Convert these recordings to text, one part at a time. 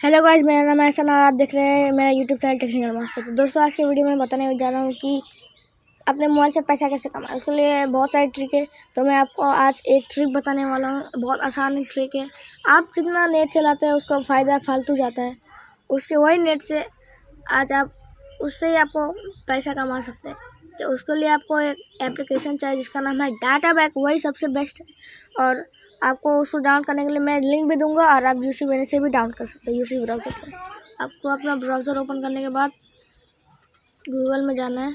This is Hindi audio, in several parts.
हेलो गाइस, मेरा नाम है एहसान और आप देख रहे हैं मेरा यूट्यूब चैनल टेक्निकल मास्टर। तो दोस्तों, आज की वीडियो में बताने जा रहा हूँ कि अपने मोबाइल से पैसा कैसे कमाएं। उसके लिए बहुत सारी ट्रिक है, तो मैं आपको आज एक ट्रिक बताने वाला हूँ। बहुत आसान ट्रिक है। आप जितना नेट चलाते हैं उसका फ़ायदा फालतू जाता है, उसके वही नेट से आज आप उससे ही आपको पैसा कमा सकते हैं। तो उसके लिए आपको एक एप्लीकेशन चाहिए जिसका नाम है डाटा बैक, वही सबसे बेस्ट है। और आपको उसको डाउनलोड करने के लिए मैं लिंक भी दूंगा और आप यूसी मेरे से भी डाउनलोड कर सकते हैं, यूसी ब्राउज़र से। आपको अपना ब्राउज़र ओपन करने के बाद गूगल में जाना है।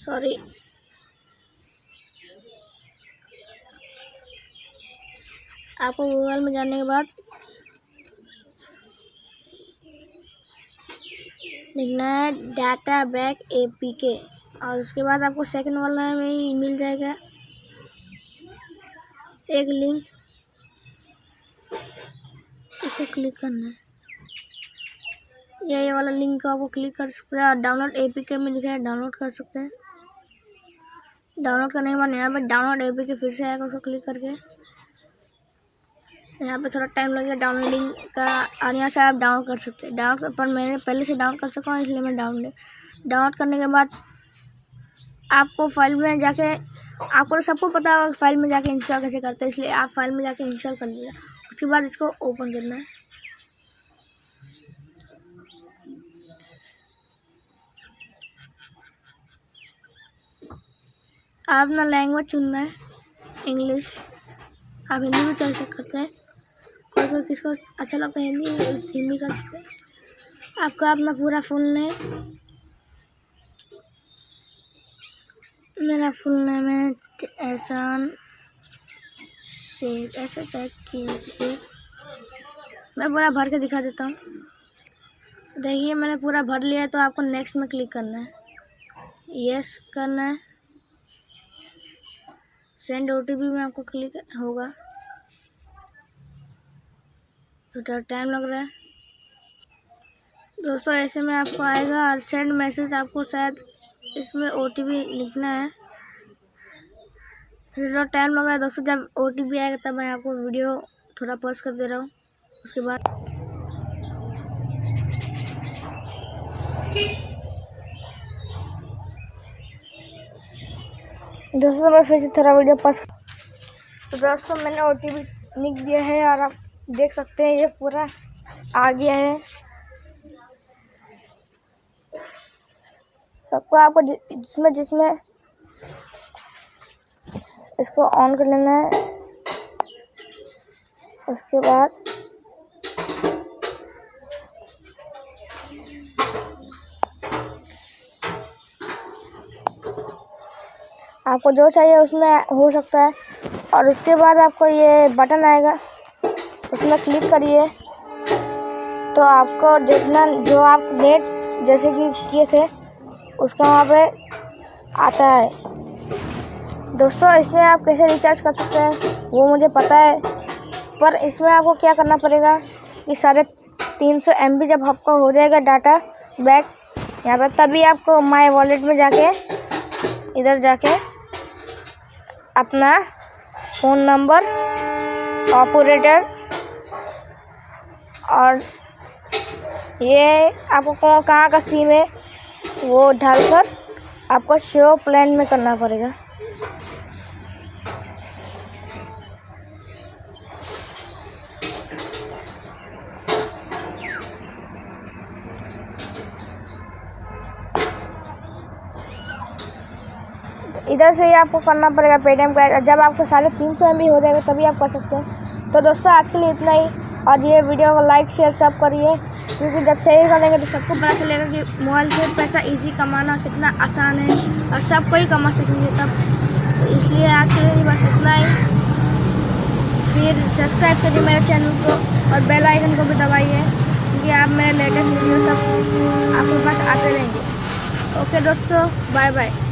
सॉरी, आपको गूगल में जाने के बाद लिखना है डाटा बैक एपीके और उसके बाद आपको सेकंड वाला में ही मिल जाएगा एक लिंक, इसे क्लिक करना है। ये वाला लिंक को आपको क्लिक कर सकते हैं और डाउनलोड एपीके में लिखा है, डाउनलोड कर सकते हैं। डाउनलोड करने के बाद यहाँ पे डाउनलोड एपीके फिर से आएगा, उसको क्लिक करके यहाँ पे थोड़ा टाइम लगेगा डाउनलोडिंग का और यहाँ से आप डाउनलोड कर सकते हैं। डाउनलोड पर मैंने पहले से डाउनलोड कर चुका हूँ, इसलिए मैं डाउनलोड करने के बाद आपको फाइल में जाके, आपको तो सबको पता होगा फाइल में जाके इंस्टॉल कैसे करते हैं, इसलिए आप फाइल में जाके इंस्टॉल कर लीजिए। उसके बाद इसको ओपन करना है। आप ना लैंग्वेज चुनना है, इंग्लिश। आप हिंदी भी चल सकते हैं, कोई किसको अच्छा लगता है हिंदी कर सकते हैं। आपका अपना पूरा फुल नेम, मेरा फुल नेम है एहसान शेख, ऐसा चेक कीजिए। मैं पूरा भर के दिखा देता हूँ। देखिए मैंने पूरा भर लिया है, तो आपको नेक्स्ट में क्लिक करना है, यस करना है। सेंड ओटीपी में आपको क्लिक होगा, थोड़ा टाइम लग रहा है दोस्तों। ऐसे में आपको आएगा और सेंड मैसेज, आपको शायद इसमें ओटीपी लिखना है। थोड़ा टाइम लग रहा है दोस्तों। जब ओटीपी आएगा तब मैं आपको वीडियो थोड़ा पॉज कर दे रहा हूँ। उसके बाद दोस्तों मैं फिर से थोड़ा वीडियो पॉज। तो दोस्तों मैंने ओटीपी लिख दिया है और आप देख सकते हैं ये पूरा आ गया है। सबको आपको जिसमें इसको ऑन कर लेना है। उसके बाद आपको जो चाहिए उसमें हो सकता है। और उसके बाद आपको ये बटन आएगा, उसमें क्लिक करिए तो आपको जितना जो आप नेट जैसे कि किए थे उसका वहाँ पे आता है। दोस्तों इसमें आप कैसे रिचार्ज कर सकते हैं वो मुझे पता है, पर इसमें आपको क्या करना पड़ेगा कि 350 MB जब आपका हो जाएगा डाटा बैक यहाँ पर, तभी आपको माय वॉलेट में जाके इधर जाके अपना फ़ोन नंबर, ऑपरेटर और ये आपको कहाँ का सिम है वो डालकर आपको शो प्लान में करना पड़ेगा। इधर से ही आपको करना पड़ेगा पेटीएम का। जब आपको 350 MB हो जाएगा तभी आप कर सकते हैं। तो दोस्तों आज के लिए इतना ही, और ये वीडियो को लाइक शेयर सब करिए, क्योंकि जब शेयर करेंगे तो सबको पता चलेगा कि मोबाइल से पैसा इजी कमाना कितना आसान है और सबको ही कमा सकेंगे तब। तो इसलिए आज के लिए बस इतना ही। फिर सब्सक्राइब करिए मेरे चैनल को और बेल आइकन को भी दबाइए, क्योंकि आप मेरे लेटेस्ट वीडियो सब आपके पास आते रहेंगे। ओके दोस्तों, बाय बाय।